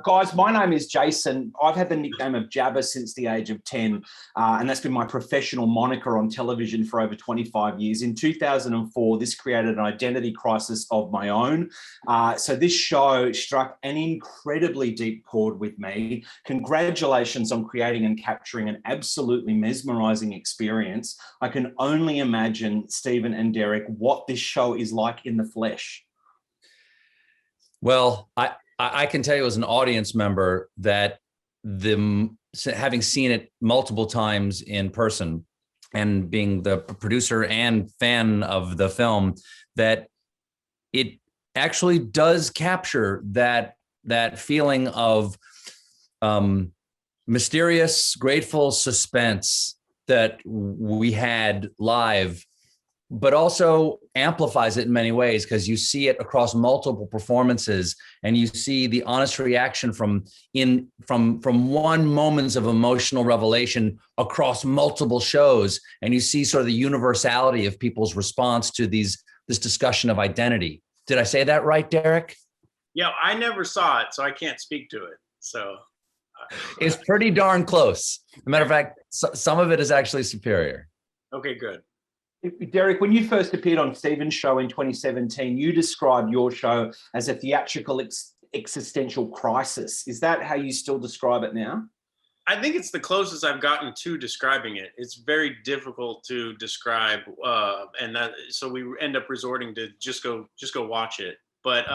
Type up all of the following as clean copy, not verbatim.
Guys, my name is Jason. I've had the nickname of Jabba since the age of 10, and that's been my professional moniker on television for over 25 years. In 2004, this created an identity crisis of my own. So this show struck an incredibly deep chord with me. Congratulations on creating and capturing an absolutely mesmerizing experience. I can only imagine, Stephen and Derek, what this show is like in the flesh. Well, I can tell you as an audience member that having seen it multiple times in person and being the producer and fan of the film, that it actually does capture that feeling of mysterious, grateful suspense that we had live, but also amplifies it in many ways because you see it across multiple performances and you see the honest reaction from one moments of emotional revelation across multiple shows. And you see sort of the universality of people's response to this discussion of identity. Did I say that right, Derek? Yeah, I never saw it, so I can't speak to it. So it's pretty darn close. As a matter of fact, some of it is actually superior. Okay, good. Derek, when you first appeared on Stephen's show in 2017, you described your show as a theatrical existential crisis. Is that how you still describe it now? I think it's the closest I've gotten to describing it. It's very difficult to describe, so we end up resorting to just go watch it. But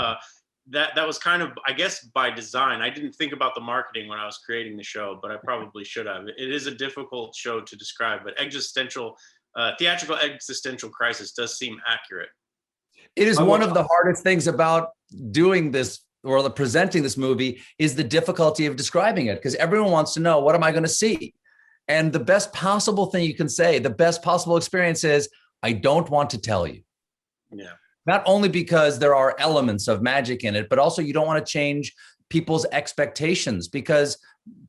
that was kind of, I guess, by design. I didn't think about the marketing when I was creating the show, but I probably should have. It is a difficult show to describe, but theatrical existential crisis does seem accurate. It is one of the hardest things about doing this or presenting this movie is the difficulty of describing it, because everyone wants to know, what am I going to see? And the best possible thing you can say, the best possible experience is, I don't want to tell you. Yeah. Not only because there are elements of magic in it, but also you don't want to change people's expectations, because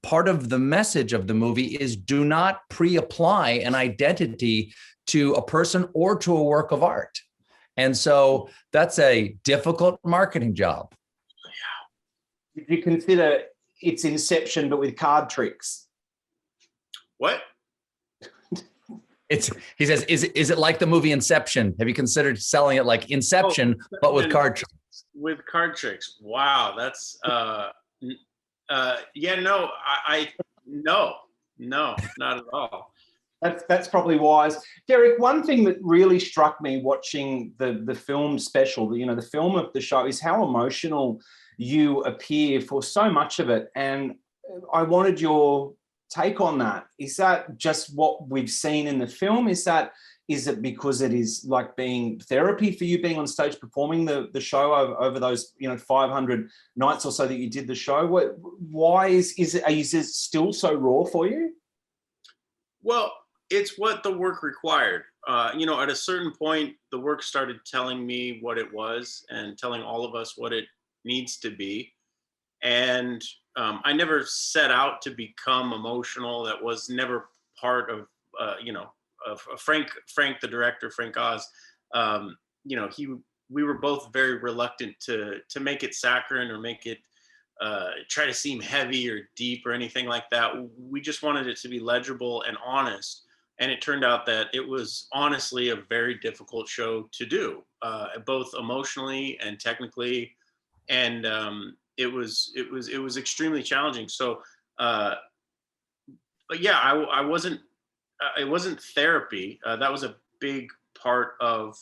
part of the message of the movie is do not pre-apply an identity to a person or to a work of art. And so that's a difficult marketing job. Did you consider its Inception, but with card tricks? What? He says, is it like the movie Inception? Have you considered selling it like Inception, but with card tricks? With card tricks. Wow. That's, no, no, not at all. That's probably wise. Derek, one thing that really struck me watching the film special, the film of the show, is how emotional you appear for so much of it. And I wanted your take on that. Is that just what we've seen in the film? Is it because it is like being therapy for you, being on stage performing the show over those 500 nights or so that you did the show? Why is it still so raw for you? Well, it's what the work required. At a certain point, the work started telling me what it was and telling all of us what it needs to be. And I never set out to become emotional. That was never part of, Frank, the director, Frank Oz. We were both very reluctant to make it saccharine or make it try to seem heavy or deep or anything like that. We just wanted it to be legible and honest. And it turned out that it was honestly a very difficult show to do, both emotionally and technically. And it was extremely challenging. So, but yeah, it wasn't therapy. That was a big part of,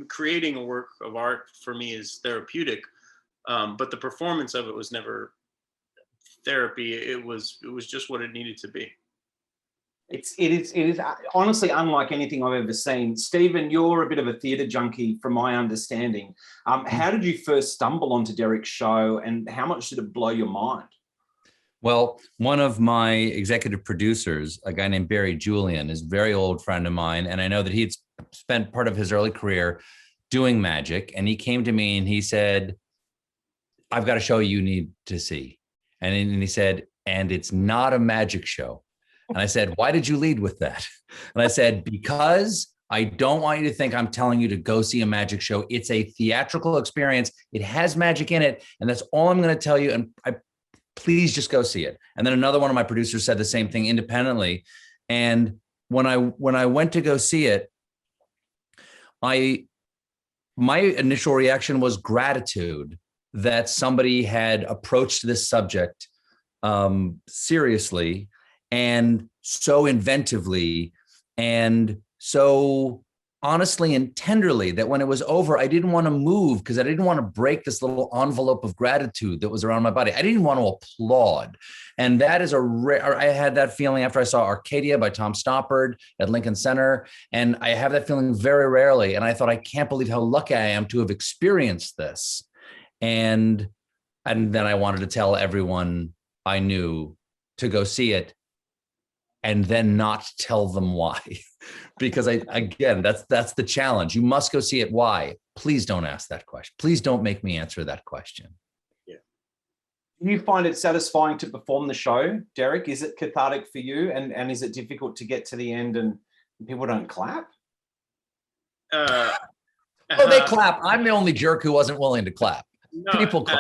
creating a work of art for me is therapeutic. But the performance of it was never therapy. It was just what it needed to be. It is honestly unlike anything I've ever seen. Stephen, you're a bit of a theatre junkie from my understanding. How did you first stumble onto Derek's show, and how much did it blow your mind? Well, one of my executive producers, a guy named Barry Julian, is a very old friend of mine. And I know that he'd spent part of his early career doing magic. And he came to me and he said, I've got a show you need to see. And he said, and it's not a magic show. And I said, why did you lead with that? And I said, because I don't want you to think I'm telling you to go see a magic show. It's a theatrical experience. It has magic in it. And that's all I'm going to tell you. And please just go see it. And then another one of my producers said the same thing independently. And when I went to go see it, my initial reaction was gratitude that somebody had approached this subject seriously and so inventively and so honestly and tenderly that when it was over, I didn't want to move because I didn't want to break this little envelope of gratitude that was around my body. I didn't want to applaud. And that is I had that feeling after I saw Arcadia by Tom Stoppard at Lincoln Center. And I have that feeling very rarely. And I thought, I can't believe how lucky I am to have experienced this. And then I wanted to tell everyone I knew to go see it and then not tell them why. Because that's the challenge. You must go see it. Why? Please don't ask that question. Please don't make me answer that question. Yeah. Do you find it satisfying to perform the show, Derek? Is it cathartic for you? And is it difficult to get to the end and people don't clap? Oh, they clap. I'm the only jerk who wasn't willing to clap. No, people clap.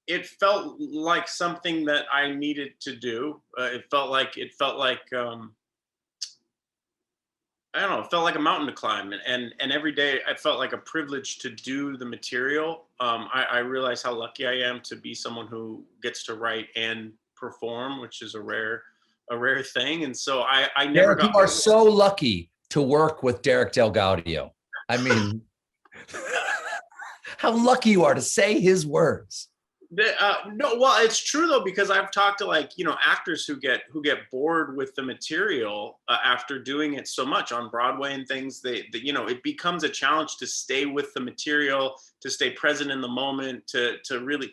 It felt like something that I needed to do. It felt like I don't know, it felt like a mountain to climb. And every day I felt like a privilege to do the material. I realize how lucky I am to be someone who gets to write and perform, which is a rare thing. And so I never Derek, you are so lucky to work with Derek DelGaudio. I mean, how lucky you are to say his words. No, well, it's true though, because I've talked to actors who get bored with the material after doing it so much on Broadway and things. It becomes a challenge to stay with the material, to stay present in the moment, to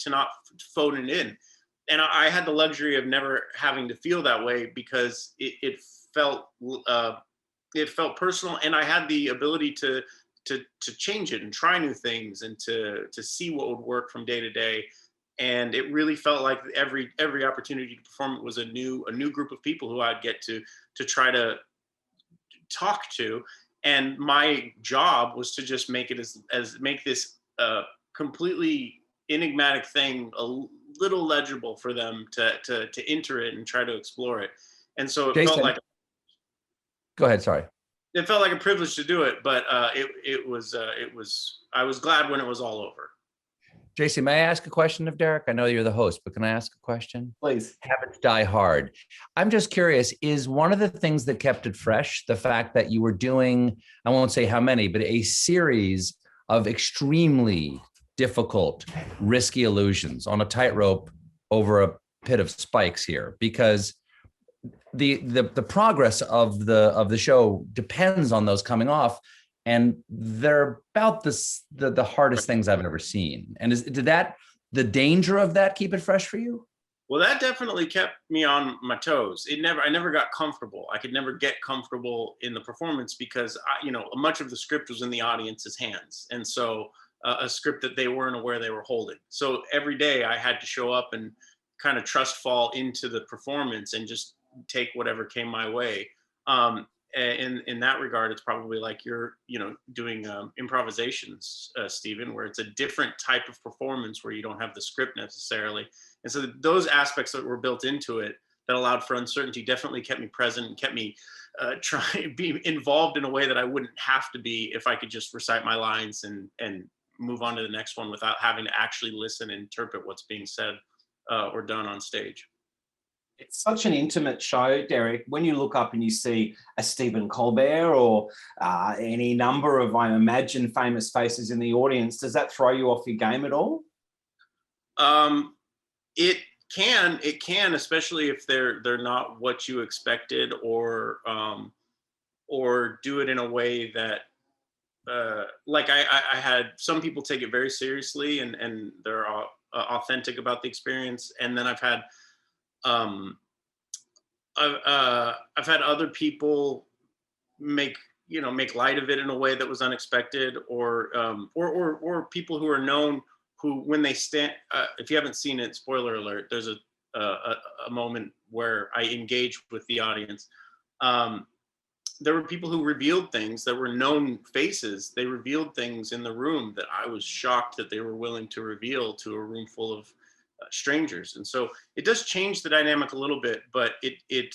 not phone it in. And I had the luxury of never having to feel that way because it felt personal, and I had the ability to change it and try new things and to see what would work from day to day. And it really felt like every opportunity to perform it was a new group of people who I'd get to try to talk to. And my job was to just make it make this completely enigmatic thing a little legible for them to enter it and try to explore it. And so it felt like. Go ahead. Sorry. It felt like a privilege to do it, but I was glad when it was all over. JC, may I ask a question of Derek? I know you're the host, but can I ask a question? Please. Habits die hard. I'm just curious, is one of the things that kept it fresh the fact that you were doing, I won't say how many, but a series of extremely difficult, risky illusions on a tightrope over a pit of spikes here? Because the progress of the show depends on those coming off. And they're about the hardest things I've ever seen. And did the danger of that keep it fresh for you? Well, that definitely kept me on my toes. I never got comfortable. I could never get comfortable in the performance because much of the script was in the audience's hands. And so a script that they weren't aware they were holding. So every day I had to show up and kind of trust fall into the performance and just take whatever came my way. In that regard, it's probably like you're, doing improvisations, Stephen, where it's a different type of performance where you don't have the script necessarily. And so those aspects that were built into it that allowed for uncertainty definitely kept me present and kept me be involved in a way that I wouldn't have to be if I could just recite my lines and move on to the next one without having to actually listen and interpret what's being said or done on stage. It's such an intimate show, Derek. When you look up and you see a Stephen Colbert or any number of, I imagine, famous faces in the audience, does that throw you off your game at all? It can, especially if they're not what you expected or do it in a way that, like I had some people take it very seriously and they're authentic about the experience, and then I've had other people make light of it in a way that was unexpected, or people who are known who, when they stand, if you haven't seen it, spoiler alert, there's a moment where I engage with the audience there were people who revealed things that were known faces. They revealed things in the room that I was shocked that they were willing to reveal to a room full of strangers. And so it does change the dynamic a little bit, but it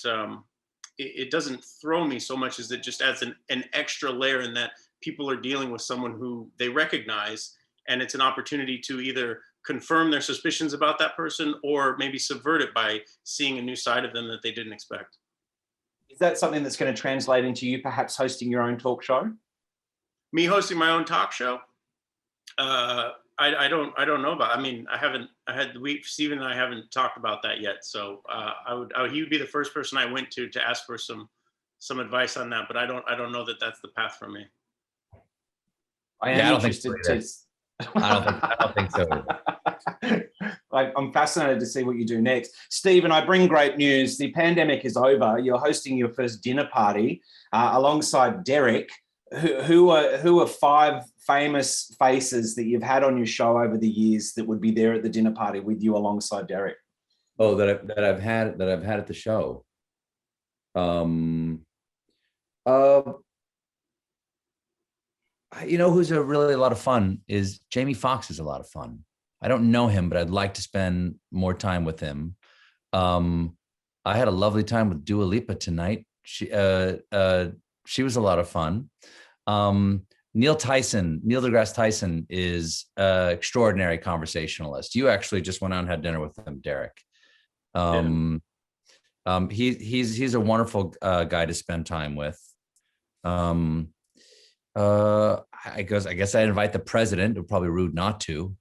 doesn't throw me so much as it just adds an extra layer in that people are dealing with someone who they recognize, and it's an opportunity to either confirm their suspicions about that person or maybe subvert it by seeing a new side of them that they didn't expect. Is that something that's going to translate into you perhaps hosting your own talk show? Me hosting my own talk show? I don't know about. I mean, Stephen and I haven't talked about that yet. So he would be the first person I went to ask for some advice on that. But I don't know that that's the path for me. I don't think so. I don't think so. I'm fascinated to see what you do next. Stephen, I bring great news. The pandemic is over. You're hosting your first dinner party alongside Derek. Who are 5 famous faces that you've had on your show over the years that would be there at the dinner party with you alongside Derek? Oh, that I've had at the show. You know who's a really a lot of fun is Jamie Foxx. Is a lot of fun. I don't know him, but I'd like to spend more time with him. I had a lovely time with Dua Lipa tonight. She was a lot of fun. Neil deGrasse Tyson is an extraordinary conversationalist. You actually just went out and had dinner with him, Derek. He's a wonderful guy to spend time with. I guess I'd invite the president. It would probably be rude not to.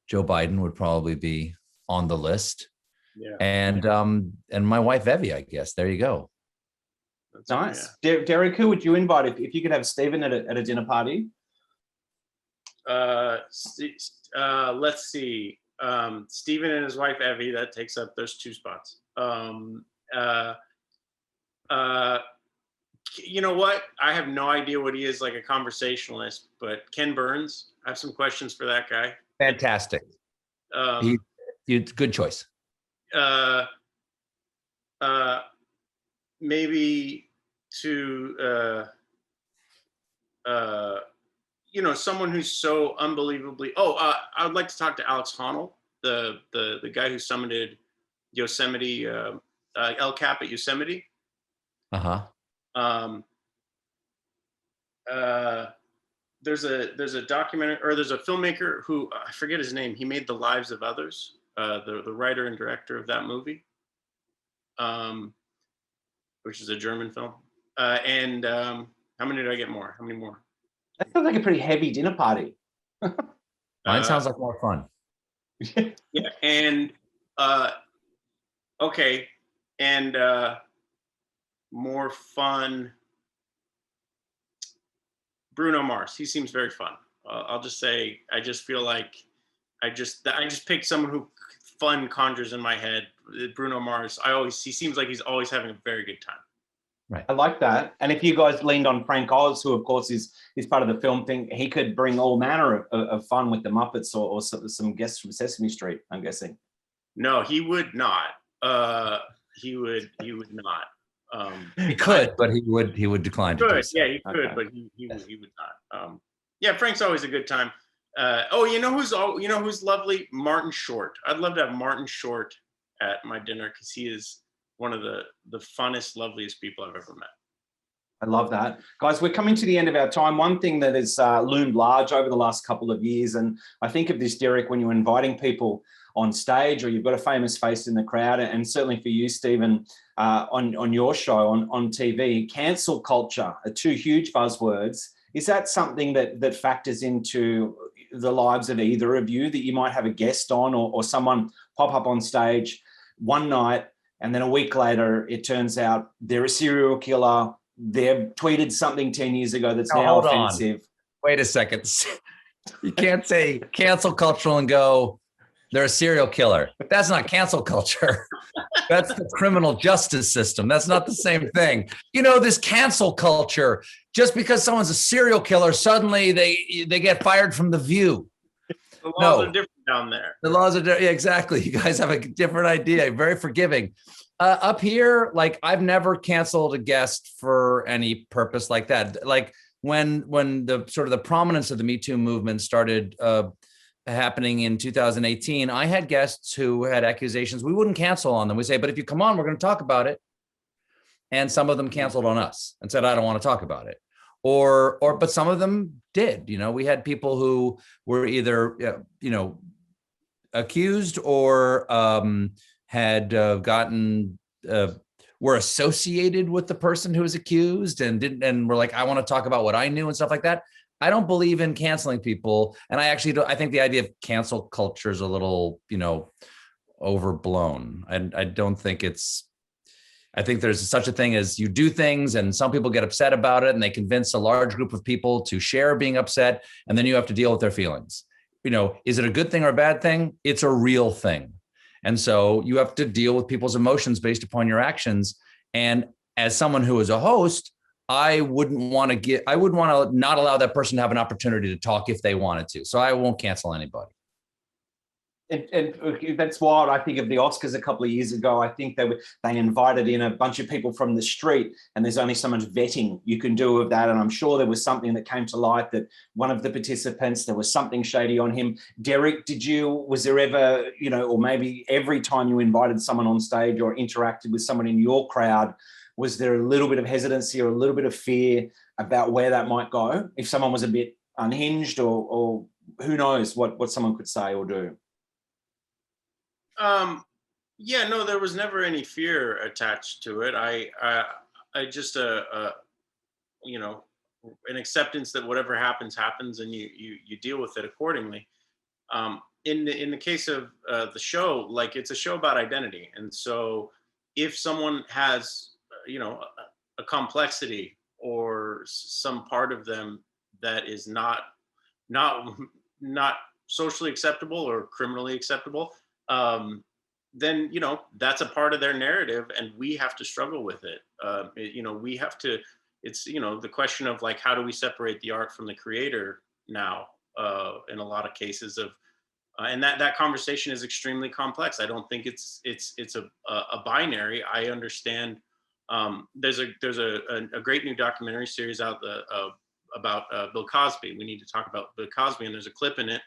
Joe Biden would probably be on the list. Yeah. And my wife Evie, I guess. There you go. That's nice. Yeah. Derek, who would you invite if you could have Stephen at a dinner party? Let's see. Stephen and his wife Evie, that takes up those 2 spots. You know what? I have no idea what he is, like a conversationalist, but Ken Burns, I have some questions for that guy. Fantastic. Good choice. Maybe to someone who's so unbelievably. I would like to talk to Alex Honnold, the guy who summited Yosemite, El Cap at Yosemite. There's a documentary, or there's a filmmaker who I forget his name. He made The Lives of Others. The writer and director of that movie. Which is a German film. How many did I get more? How many more? That sounds like a pretty heavy dinner party. Mine sounds like more fun. Yeah, and okay, and more fun. Bruno Mars. He seems very fun. I'll just say, I just feel like I just picked someone who fun conjures in my head. Bruno Mars. He seems like he's always having a very good time. Right. I like that. And if you guys leaned on Frank Oz, who of course is part of the film thing, he could bring all manner of fun with the Muppets or some guests from Sesame Street, I'm guessing. No, he would not. He would not. He could, but he would decline to do so. Yeah, he could, but he would not. Yeah, Frank's always a good time. You know who's lovely? Martin Short. I'd love to have Martin Short at my dinner because he is one of the funnest, loveliest people I've ever met. I love that. Guys, we're coming to the end of our time. One thing that has loomed large over the last couple of years, and I think of this, Derek, when you're inviting people on stage or you've got a famous face in the crowd, and certainly for you, Stephen, on your show, on TV, cancel culture are 2 huge buzzwords. Is that something that factors into the lives of either of you, that you might have a guest on or someone pop up on stage one night and then a week later it turns out they're a serial killer, they've tweeted something 10 years ago that's now offensive? Wait a second. You can't say cancel culture and go, they're a serial killer. That's not cancel culture. That's the criminal justice system. That's not the same thing. This cancel culture, just because someone's a serial killer, suddenly they get fired from The View. The laws No. are different down there. The laws are yeah, exactly. You guys have a different idea. Very forgiving. Up here, like I've never canceled a guest for any purpose like that. Like when the sort of the prominence of the Me Too movement started happening in 2018, I had guests who had accusations. We wouldn't cancel on them. We say, but if you come on, we're going to talk about it. And some of them canceled on us and said, I don't want to talk about it. But some of them did. You know, we had people who were either, accused or had gotten were associated with the person who was accused and were like, I want to talk about what I knew and stuff like that. I don't believe in canceling people, and I think the idea of cancel culture is a little overblown. I don't think it's. I think there's such a thing as you do things and some people get upset about it and they convince a large group of people to share being upset, and then you have to deal with their feelings. Is it a good thing or a bad thing? It's a real thing. And so you have to deal with people's emotions based upon your actions. And as someone who is a host, I wouldn't want to not allow that person to have an opportunity to talk if they wanted to. So I won't cancel anybody. And that's wild. I think of the Oscars a couple of years ago. I think they invited in a bunch of people from the street, and there's only so much vetting you can do of that. And I'm sure there was something that came to light that one of the participants, there was something shady on him. Derek, was there ever, or maybe every time you invited someone on stage or interacted with someone in your crowd, was there a little bit of hesitancy or a little bit of fear about where that might go? If someone was a bit unhinged or who knows what someone could say or do? Yeah, no, there was never any fear attached to it. I just an acceptance that whatever happens, and you deal with it accordingly. In the case of the show, like it's a show about identity, and so if someone has a complexity or some part of them that is not socially acceptable or criminally acceptable, then that's a part of their narrative, and we have to struggle with it. We have to. It's the question of like, how do we separate the art from the creator now? In a lot of cases of, and that conversation is extremely complex. I don't think it's a binary. I understand. There's a great new documentary series out about Bill Cosby. We need to talk about Bill Cosby, and there's a clip in it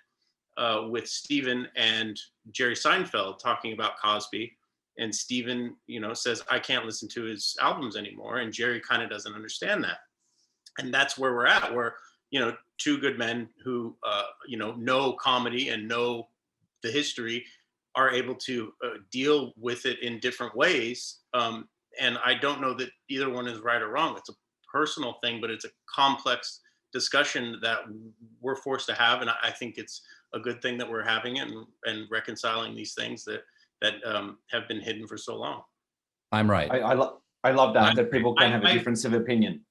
with Stephen and Jerry Seinfeld talking about Cosby, and Stephen, says, I can't listen to his albums anymore, and Jerry kind of doesn't understand that, and that's where we're at. Where two good men who know comedy and know the history are able to deal with it in different ways, and I don't know that either one is right or wrong. It's a personal thing, but it's a complex discussion that we're forced to have, and I think it's a good thing that we're having it and reconciling these things that have been hidden for so long. I'm right. I love that people can have a difference of opinion.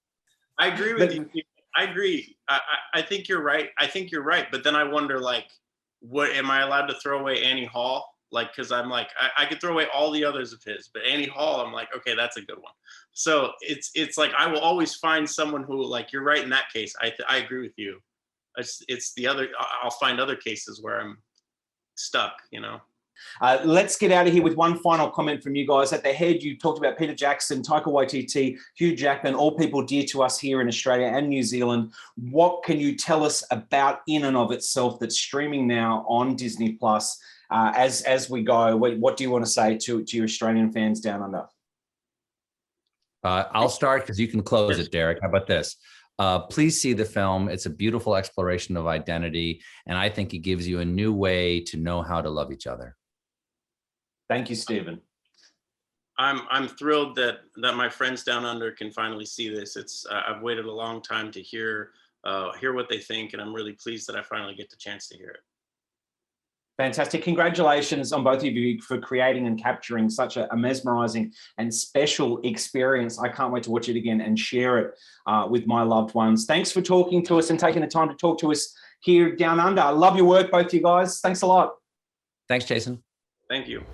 I agree with you. I agree. I think you're right. But then I wonder, like, what am I allowed to throw away Annie Hall? Like, because I'm like, I could throw away all the others of his, but Annie Hall, I'm like, okay, that's a good one. So it's like I will always find someone who, like, you're right in that case. I agree with you. It's the other. I'll find other cases where I'm stuck. Let's get out of here with one final comment from you guys. At the head, you talked about Peter Jackson, Taika Waititi, Hugh Jackman, all people dear to us here in Australia and New Zealand. What can you tell us about In and of Itself that's streaming now on Disney Plus? As we go, what do you want to say to your Australian fans down under? I'll start because you can close it, Derek. How about this? Please see the film. It's a beautiful exploration of identity, and I think it gives you a new way to know how to love each other. Thank you, Stephen. I'm thrilled that my friends down under can finally see this. I've waited a long time to hear what they think, and I'm really pleased that I finally get the chance to hear it. Fantastic. Congratulations on both of you for creating and capturing such a mesmerizing and special experience. I can't wait to watch it again and share it with my loved ones. Thanks for talking to us and taking the time to talk to us here down under. I love your work, both of you guys. Thanks a lot. Thanks, Jason. Thank you.